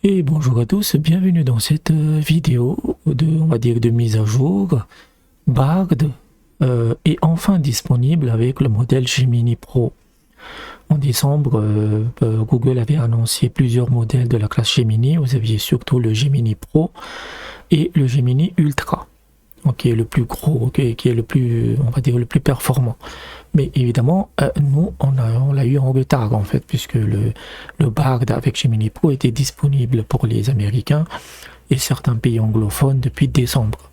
Et bonjour à tous, bienvenue dans cette vidéo on va dire, de mise à jour. Bard est enfin disponible avec le modèle Gemini Pro. En décembre, Google avait annoncé plusieurs modèles de la classe Gemini. Vous aviez surtout le Gemini Pro et le Gemini Ultra, qui est le plus gros, qui est le plus, on va dire, le plus performant. Mais évidemment, nous, on l'a eu en retard en fait, puisque le Bard avec Gemini Pro était disponible pour les Américains et certains pays anglophones depuis décembre.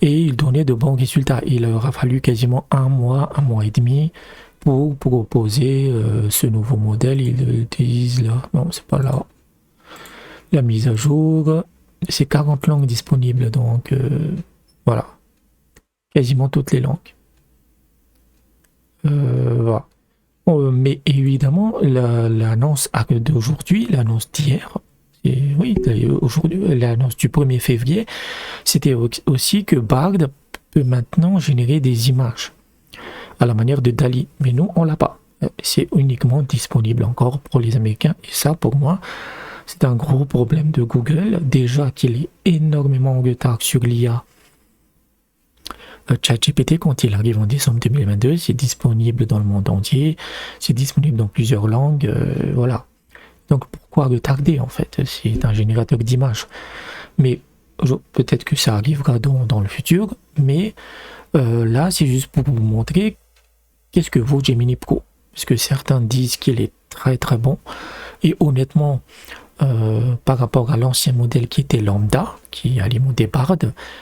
Et il donnait de bons résultats. Il leur a fallu quasiment un mois et demi pour proposer ce nouveau modèle. Ils disent là, non, c'est pas là. La mise à jour, c'est 40 langues disponibles, donc voilà, quasiment toutes les langues. Voilà. Mais évidemment, l'annonce d'aujourd'hui, l'annonce d'hier, oui, aujourd'hui, l'annonce du 1er février, c'était aussi que Bard peut maintenant générer des images à la manière de DALL-E. Mais nous, on l'a pas. C'est uniquement disponible encore pour les Américains. Et ça, pour moi, c'est un gros problème de Google. Déjà qu'il est énormément en retard sur l'IA. ChatGPT, quand il arrive en décembre 2022, c'est disponible dans le monde entier, c'est disponible dans plusieurs langues, voilà. Donc pourquoi retarder en fait? C'est un générateur d'images. Mais peut-être que ça arrivera dans le futur, mais là c'est juste pour vous montrer qu'est-ce que vaut Gemini Pro. Parce que certains disent qu'il est très très bon, et honnêtement, par rapport à l'ancien modèle qui était Lambda, qui alimentait Bard,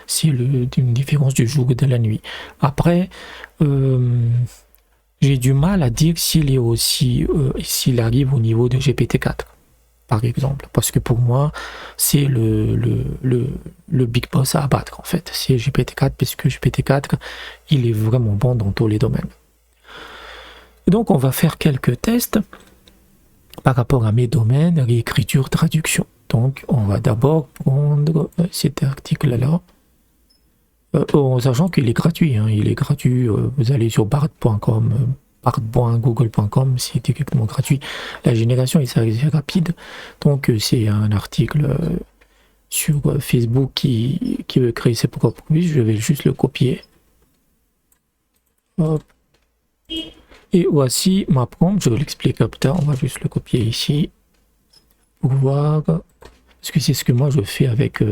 c'est une différence du jour et de la nuit. Après, j'ai du mal à dire s'il est aussi, s'il arrive au niveau de GPT-4, par exemple, parce que pour moi, c'est le big boss à abattre en fait. C'est GPT-4, puisque GPT-4, il est vraiment bon dans tous les domaines. Et donc, on va faire quelques tests par rapport à mes domaines, réécriture, traduction. Donc, on va d'abord prendre cet article-là, en sachant qu'il est gratuit. Il est gratuit. Vous allez sur bard.com, bard.google.com, c'est directement gratuit. La génération est assez rapide. Donc, c'est un article sur Facebook qui veut créer ses propres produits. Je vais juste le copier. Hop. Et voici ma prompt, je l'explique plus tard, on va juste le copier ici pour voir, parce que c'est ce que moi je fais avec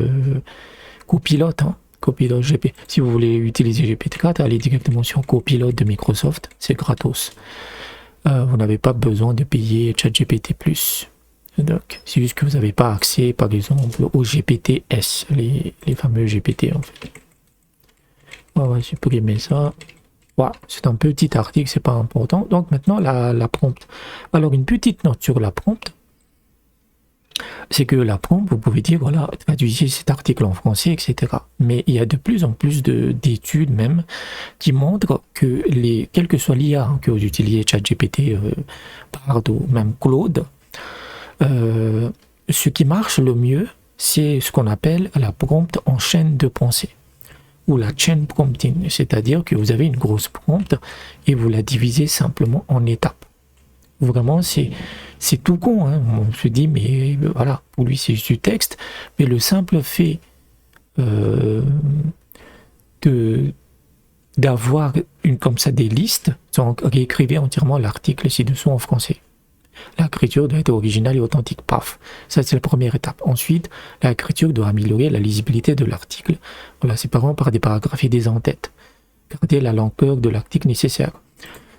Copilot, Copilot GP. Si vous voulez utiliser GPT-4, allez directement sur Copilot de Microsoft, c'est gratos. Vous n'avez pas besoin de payer ChatGPT+. Donc, c'est juste que vous n'avez pas accès, par exemple, au GPT-S, les fameux GPT en fait. On va supprimer ça. Voilà, c'est un petit article, c'est pas important. Donc maintenant, la prompt. Alors, une petite note sur la prompt, c'est que la prompt, vous pouvez dire, voilà, traduisez cet article en français, etc. Mais il y a de plus en plus d'études même qui montrent que quel que soit l'IA que vous utilisez, ChatGPT, Bard ou même Claude, ce qui marche le mieux, c'est ce qu'on appelle la prompt en chaîne de pensée, ou la chain prompting, c'est-à-dire que vous avez une grosse prompt et vous la divisez simplement en étapes. Vraiment, c'est tout con, on se dit, mais voilà, pour lui c'est juste du texte, mais le simple fait d'avoir comme ça des listes, donc réécrivez entièrement l'article ci-dessous en français. L'écriture doit être originale et authentique, paf. Ça, c'est la première étape. Ensuite, l'écriture doit améliorer la lisibilité de l'article en la séparant par des paragraphes et des en-têtes. Garder la longueur de l'article nécessaire.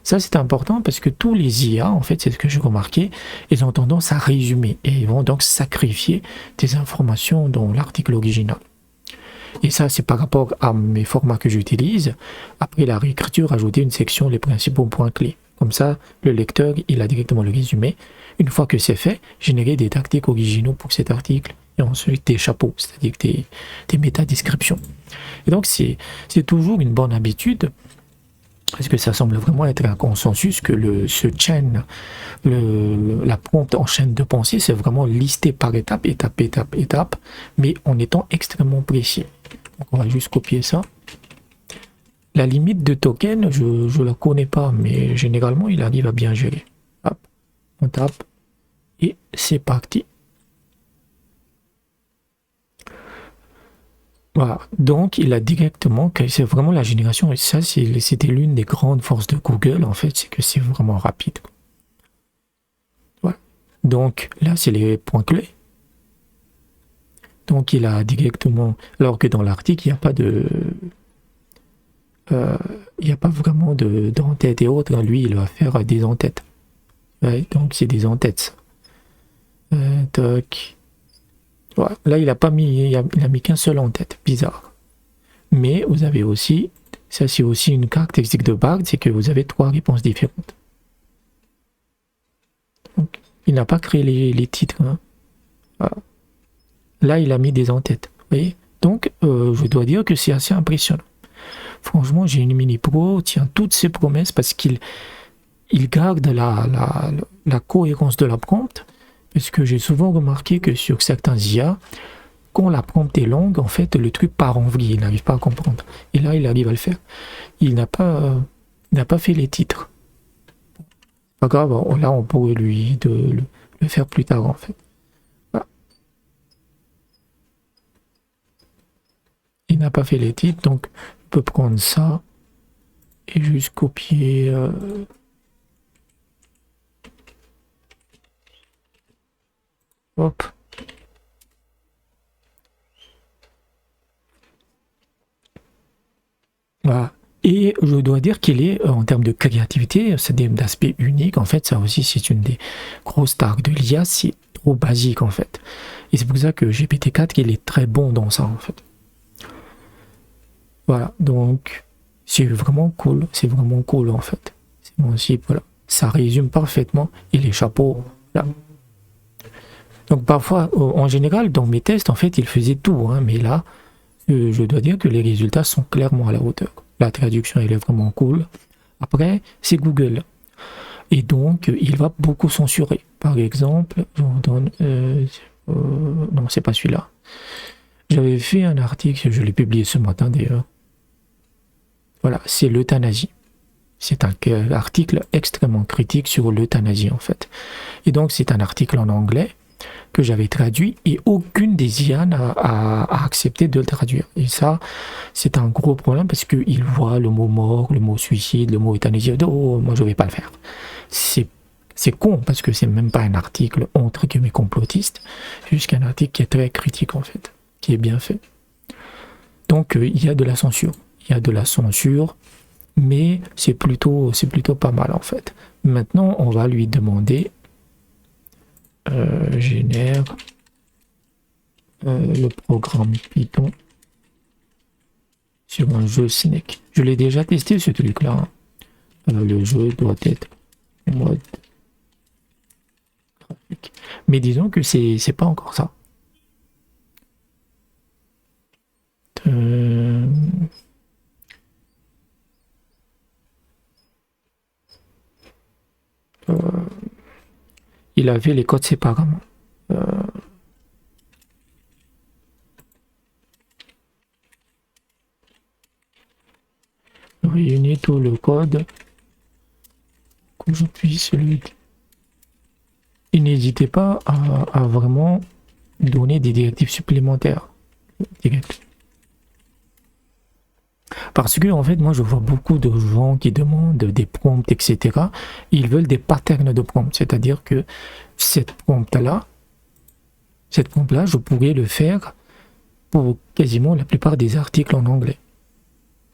Ça, c'est important parce que tous les IA, en fait, c'est ce que j'ai remarqué, ils ont tendance à résumer et ils vont donc sacrifier des informations dans l'article original. Et ça, c'est par rapport à mes formats que j'utilise. Après la réécriture, ajouter une section les principaux points clés. Comme ça, le lecteur, il a directement le résumé. Une fois que c'est fait, générer des tactiques originaux pour cet article. Et ensuite, des chapeaux, c'est-à-dire des métadescriptions. Et donc, c'est toujours une bonne habitude, parce que ça semble vraiment être un consensus que la prompt en chaîne de pensée, c'est vraiment listé par étape, mais en étant extrêmement précis. Donc, on va juste copier ça. La limite de token, je ne la connais pas, mais généralement, il arrive à bien gérer. Hop, on tape, et c'est parti. Voilà. Donc, il a directement, c'est vraiment la génération, et ça, c'était l'une des grandes forces de Google, en fait, c'est que c'est vraiment rapide. Voilà. Donc, là, c'est les points clés. Donc, il a directement, alors que dans l'article, il n'y a pas de, il n'y a pas vraiment d'entête et autres. Lui, il va faire des entêtes. Ouais, donc, c'est des entêtes. Toc. Voilà. Là, il a mis qu'un seul en tête. Bizarre. Mais vous avez aussi, ça c'est aussi une caractéristique de Bard, c'est que vous avez 3 réponses différentes. Donc, il n'a pas créé les titres. Hein. Voilà. Là, il a mis des en-têtes. Vous voyez? Donc, je dois dire que c'est assez impressionnant. Franchement, Gemini Pro tient toutes ses promesses parce qu'il garde la cohérence de la prompt. Parce que j'ai souvent remarqué que sur certains IA, quand la prompt est longue, en fait, le truc part en vrille, il n'arrive pas à comprendre. Et là, il arrive à le faire. Il n'a pas fait les titres. Pas grave, là, on pourrait lui le faire plus tard, en fait. Voilà. Il n'a pas fait les titres, donc on peut prendre ça et juste copier. Hop. Voilà. Et je dois dire qu'il est, en termes de créativité, c'est d'aspect unique. En fait, ça aussi, c'est une des grosses stars de l'IA. C'est trop basique, en fait. Et c'est pour ça que GPT-4, il est très bon dans ça, en fait. Voilà. Donc, c'est vraiment cool. C'est vraiment cool, en fait. C'est bon aussi, voilà. Ça résume parfaitement. Et les chapeaux, là. Donc, parfois, en général, dans mes tests, en fait, il faisait tout. Hein, mais là, je dois dire que les résultats sont clairement à la hauteur. La traduction, elle est vraiment cool. Après, c'est Google. Et donc, il va beaucoup censurer. Par exemple, je vous donne... non, c'est pas celui-là. J'avais fait un article, je l'ai publié ce matin d'ailleurs. Voilà, c'est l'euthanasie. C'est un article extrêmement critique sur l'euthanasie en fait. Et donc, c'est un article en anglais que j'avais traduit et aucune des IA n'a accepté de le traduire. Et ça, c'est un gros problème parce qu'ils voient le mot mort, le mot suicide, le mot euthanasie. Oh, moi, je vais pas le faire. C'est con parce que c'est même pas un article entre guillemets complotiste, c'est juste un article qui est très critique en fait, qui est bien fait. Donc, il y a de la censure. Il y a de la censure, mais c'est plutôt pas mal en fait. Maintenant, on va lui demander génère le programme Python sur un jeu Snake. Je l'ai déjà testé ce truc-là. Hein. Le jeu doit être en mode graphique. Mais disons que c'est pas encore ça. Il avait les codes séparément. Réunir tout le code que je puisse le... Et n'hésitez pas à vraiment donner des directives supplémentaires. Parce que en fait, moi je vois beaucoup de gens qui demandent des prompts, etc. Ils veulent des patterns de prompts, c'est-à-dire que cette prompt-là, je pourrais le faire pour quasiment la plupart des articles en anglais.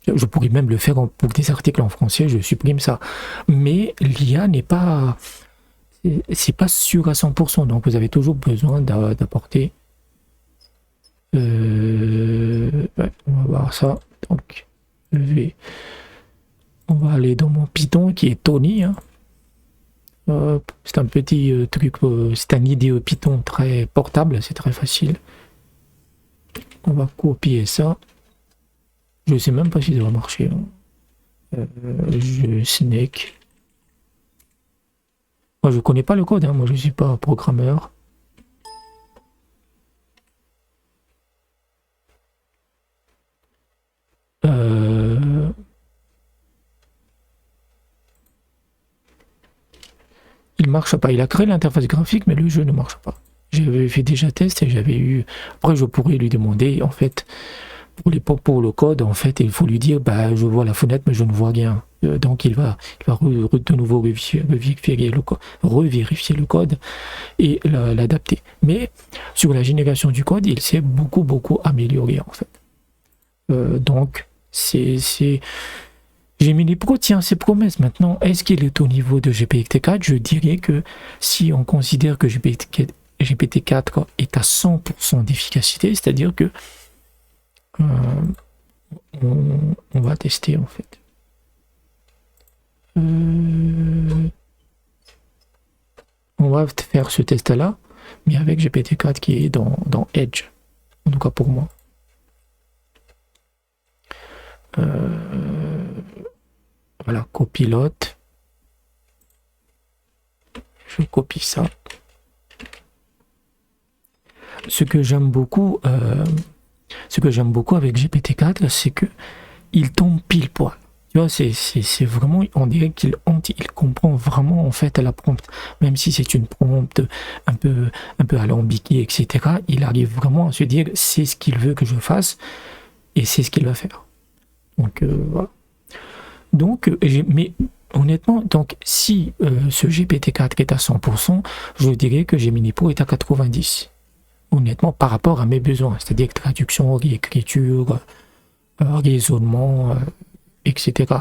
Je pourrais même le faire pour des articles en français, je supprime ça. Mais l'IA n'est pas... C'est pas sûr à 100%, donc vous avez toujours besoin d'apporter... Ouais, on va voir ça. Donc, on va aller dans mon Python qui est Tony. Hein. C'est un petit truc, c'est un IDE Python très portable, c'est très facile. On va copier ça. Je sais même pas si ça va marcher. Hein. Snake. Moi je connais pas le code, hein. Moi je suis pas programmeur. Il marche pas. Il a créé l'interface graphique, mais le jeu ne marche pas. J'avais fait déjà test et j'avais eu... Après, je pourrais lui demander, en fait, pour le code, en fait, il faut lui dire, bah, je vois la fenêtre, mais je ne vois rien. Donc, il va de nouveau revérifier le code et l'adapter. Mais sur la génération du code, il s'est beaucoup amélioré, en fait. Donc, Gemini Pro tient ses promesses. Maintenant, est-ce qu'il est au niveau de GPT-4? Je dirais que si on considère que GPT-4 est à 100% d'efficacité, c'est-à-dire que on va tester en fait. On va faire ce test-là, mais avec GPT-4 qui est dans Edge, en tout cas pour moi. Voilà, copilote. Je copie ça. Ce que j'aime beaucoup avec GPT-4, c'est que il tombe pile poil. Tu vois, c'est vraiment, on dirait qu'il comprend vraiment en fait la prompt, même si c'est une prompt un peu alambiquée, etc. Il arrive vraiment à se dire c'est ce qu'il veut que je fasse et c'est ce qu'il va faire. Donc voilà. Donc, mais honnêtement, donc si ce GPT-4 est à 100%, je dirais que Gemini Pro est à 90%. Honnêtement, par rapport à mes besoins, c'est-à-dire traduction, réécriture, raisonnement, etc.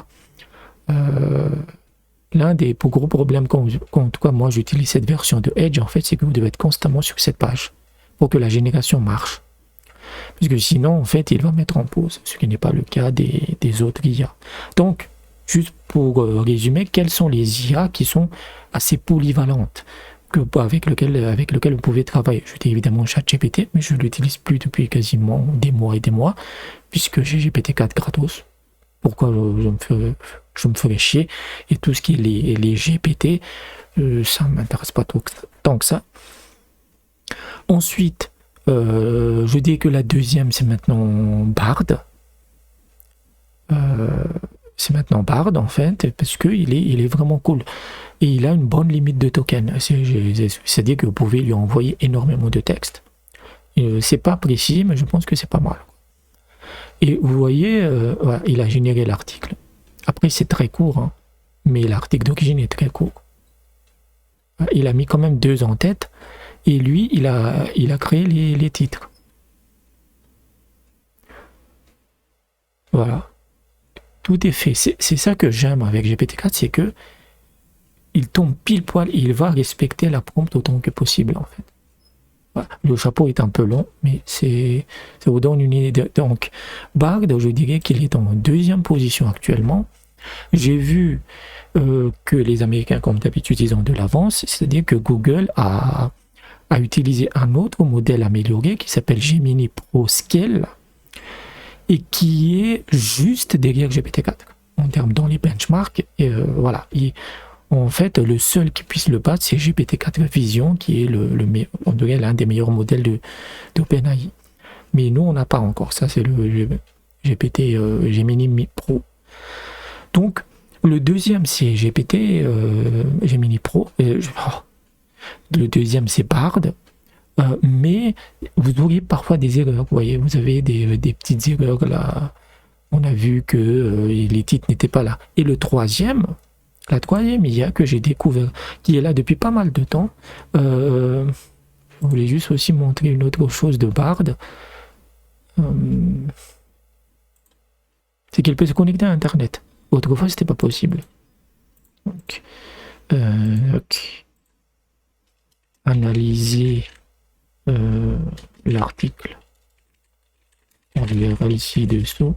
L'un des plus gros problèmes qu'en tout cas moi j'utilise cette version de Edge, en fait, c'est que vous devez être constamment sur cette page pour que la génération marche. Parce que sinon, en fait, il va mettre en pause, ce qui n'est pas le cas des autres IA. Donc, juste pour résumer, quelles sont les IA qui sont assez polyvalentes avec lequel vous pouvez travailler. Je dis évidemment ChatGPT, mais je ne l'utilise plus depuis quasiment des mois et des mois, puisque j'ai GPT-4 gratos. Pourquoi je me ferais chier? Et tout ce qui est les GPT, ça ne m'intéresse pas tant que ça. Ensuite, je dis que la deuxième, c'est maintenant Bard. C'est maintenant Bard, en fait, parce qu'il est vraiment cool. Et il a une bonne limite de tokens. C'est-à-dire que vous pouvez lui envoyer énormément de texte. C'est pas précis, mais je pense que c'est pas mal. Et vous voyez, voilà, il a généré l'article. Après, c'est très court, hein, mais l'article d'origine est très court. Il a mis quand même 2 en tête, et lui, il a créé les titres. Voilà. Tout est fait. C'est ça que j'aime avec GPT-4, c'est que il tombe pile poil et il va respecter la prompt autant que possible, en fait. Voilà. Le chapeau est un peu long, mais ça vous donne une idée. Donc, Bard, je dirais qu'il est en 2e position actuellement. J'ai vu que les Américains, comme d'habitude, ils ont de l'avance, c'est-à-dire que Google a utilisé un autre modèle amélioré qui s'appelle Gemini Pro Scale et qui est juste derrière GPT-4 en termes dans les benchmarks. Et voilà. En fait, le seul qui puisse le battre, c'est GPT-4 Vision, qui est on dirait l'un des meilleurs modèles d'OpenAI. Mais nous, on n'a pas encore. Ça, c'est le GPT Gemini Pro. Donc, le deuxième, c'est Gemini Pro. Le deuxième, c'est Bard. Mais vous auriez parfois des erreurs. Vous voyez, vous avez des petites erreurs là. On a vu que les titres n'étaient pas là. Et la troisième IA que j'ai découvert, qui est là depuis pas mal de temps, je voulais juste aussi montrer une autre chose de Bard, c'est qu'il peut se connecter à Internet. Autrefois, c'était pas possible. Donc, analyser l'article. On verra ici dessous.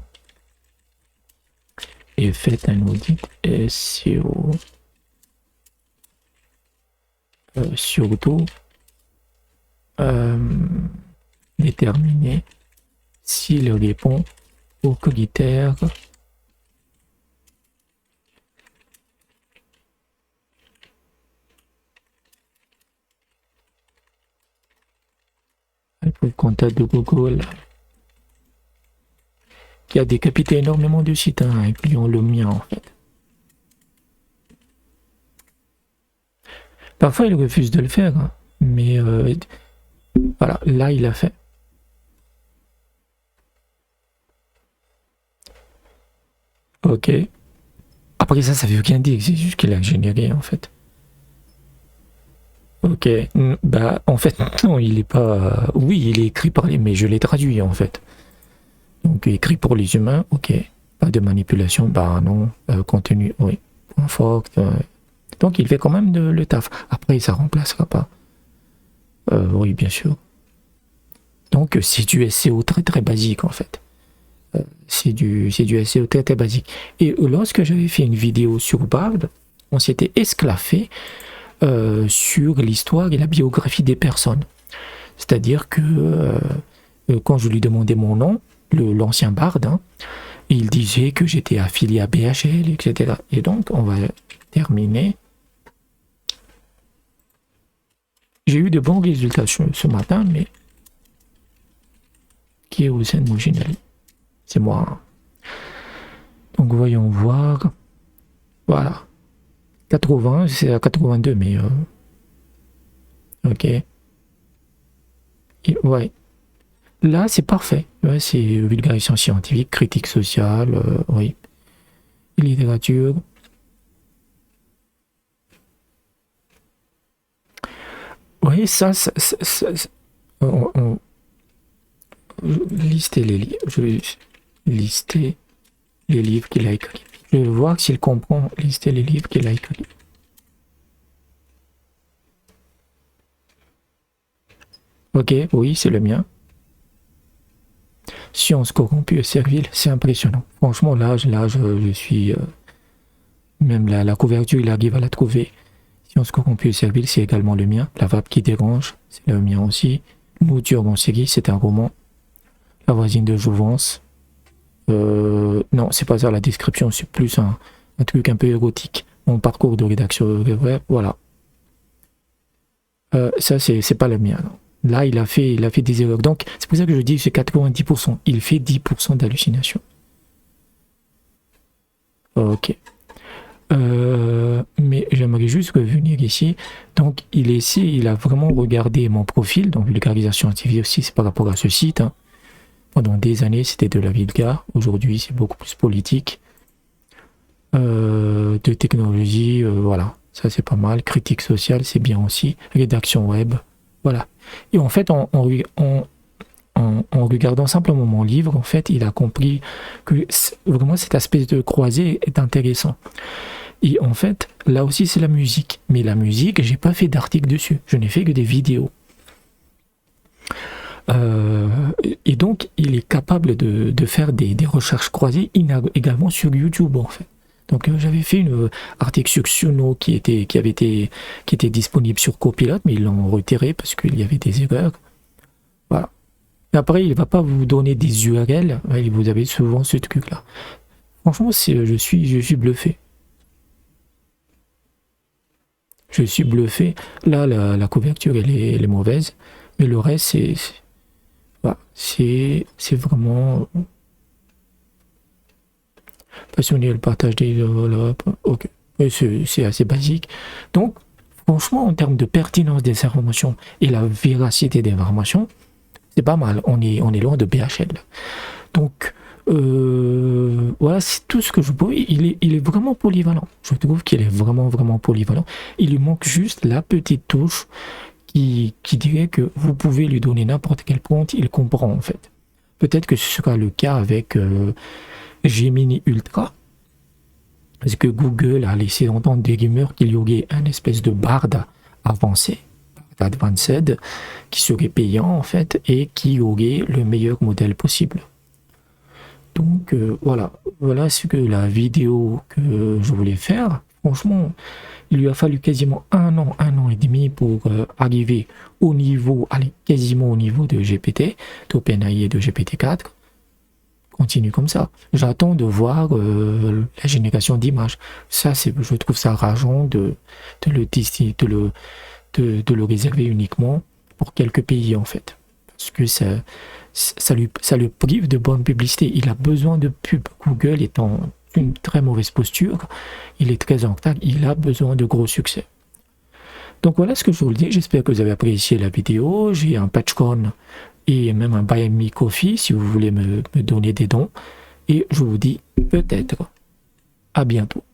Et faites un audit SEO. Surtout, déterminer s'il répond aux critères le contact de Google qui a décapité énormément de sites, hein, incluant le mien en fait. Parfois il refuse de le faire, hein, mais voilà, là il a fait. Ok. Après ça veut rien dire, c'est juste qu'il a généré en fait. Ok. Bah en fait non, il est pas. Oui, il est écrit par les, mais je l'ai traduit en fait. Donc écrit pour les humains, ok. Pas de manipulation, bah non. Contenu, oui. Point fort. Donc il fait quand même le taf. Après ça remplacera pas. Oui, bien sûr. Donc c'est du SEO très très basique en fait. C'est du SEO très très basique. Et lorsque j'avais fait une vidéo sur Bard, on s'était esclaffé sur l'histoire et la biographie des personnes. C'est-à-dire que quand je lui demandais mon nom, l'ancien Bard, hein, il disait que j'étais affilié à BHL, etc. Et donc on va terminer. J'ai eu de bons résultats ce matin, mais qui est au sein de Mojinali? C'est moi. Hein. Donc voyons voir. Voilà. 80, c'est à 82, mais ok. Et, ouais. Là, c'est parfait. Ouais, c'est vulgarisation scientifique, critique sociale, oui. Littérature. Oui, lister les livres. Je vais lister les livres qu'il a écrits. Je vais voir s'il comprend lister les livres qu'il a écrits. Ok, oui, c'est le mien. Science corrompue et servile, c'est impressionnant. Franchement, là, je suis... même la couverture, il arrive à la trouver. Science corrompue et servile, c'est également le mien. La vape qui dérange, c'est le mien aussi. Mouture en série, c'est un roman. La voisine de Jouvence. Non, c'est pas ça la description, c'est plus un truc un peu érotique. Mon parcours de rédaction, voilà. Ça, c'est pas le mien. Non. Là, il a fait des erreurs. Donc, c'est pour ça que je dis c'est 90%. Il fait 10% d'hallucination. Ok. Mais j'aimerais juste revenir ici. Donc, il a vraiment regardé mon profil. Donc, vulgarisation TV aussi, c'est par rapport à ce site. Hein. Pendant des années, c'était de la vulgare. Aujourd'hui, c'est beaucoup plus politique. De technologie, voilà. Ça, c'est pas mal. Critique sociale, c'est bien aussi. Rédaction web, voilà. Et en fait, en regardant simplement mon livre, en fait, il a compris que vraiment cet aspect de croisée est intéressant. Et en fait, là aussi, c'est la musique. Mais la musique, j'ai pas fait d'article dessus. Je n'ai fait que des vidéos. Et donc, il est capable de faire des recherches croisées également sur YouTube, en fait. Donc, j'avais fait une article sur Suno qui était disponible sur Copilot, mais ils l'ont retiré parce qu'il y avait des erreurs. Voilà. Et après, il va pas vous donner des URL. Vous avez souvent ce truc-là. Franchement, je suis bluffé. Je suis bluffé. Là, la couverture, elle est mauvaise. Mais le reste, c'est vraiment passionné le partage des voilà, ok, c'est assez basique. Donc franchement en termes de pertinence des informations et la véracité des informations, c'est pas mal. On est loin de BHL. Donc voilà, c'est tout ce que je peux. Il est vraiment polyvalent. Je trouve qu'il est vraiment polyvalent. Il lui manque juste la petite touche qui dirait que vous pouvez lui donner n'importe quel prompt, il comprend en fait. Peut-être que ce sera le cas avec Gemini Ultra, parce que Google a laissé entendre des rumeurs qu'il y aurait un espèce de Bard avancé, Advanced, qui serait payant en fait et qui aurait le meilleur modèle possible. Donc voilà ce que la vidéo que je voulais faire. Franchement, il lui a fallu quasiment un an et demi pour arriver au niveau, quasiment au niveau de GPT, d'OpenAI et de GPT-4. Continue comme ça. J'attends de voir la génération d'images. Ça, je trouve ça rageant de le réserver uniquement pour quelques pays en fait. Parce que ça le prive de bonne publicité. Il a besoin de pub. Google étant une très mauvaise posture, il est très en retard, il a besoin de gros succès. Donc voilà ce que je vous le dis, j'espère que vous avez apprécié la vidéo, j'ai un Patreon et même un Buy Me Coffee si vous voulez me donner des dons, et je vous dis peut-être À bientôt.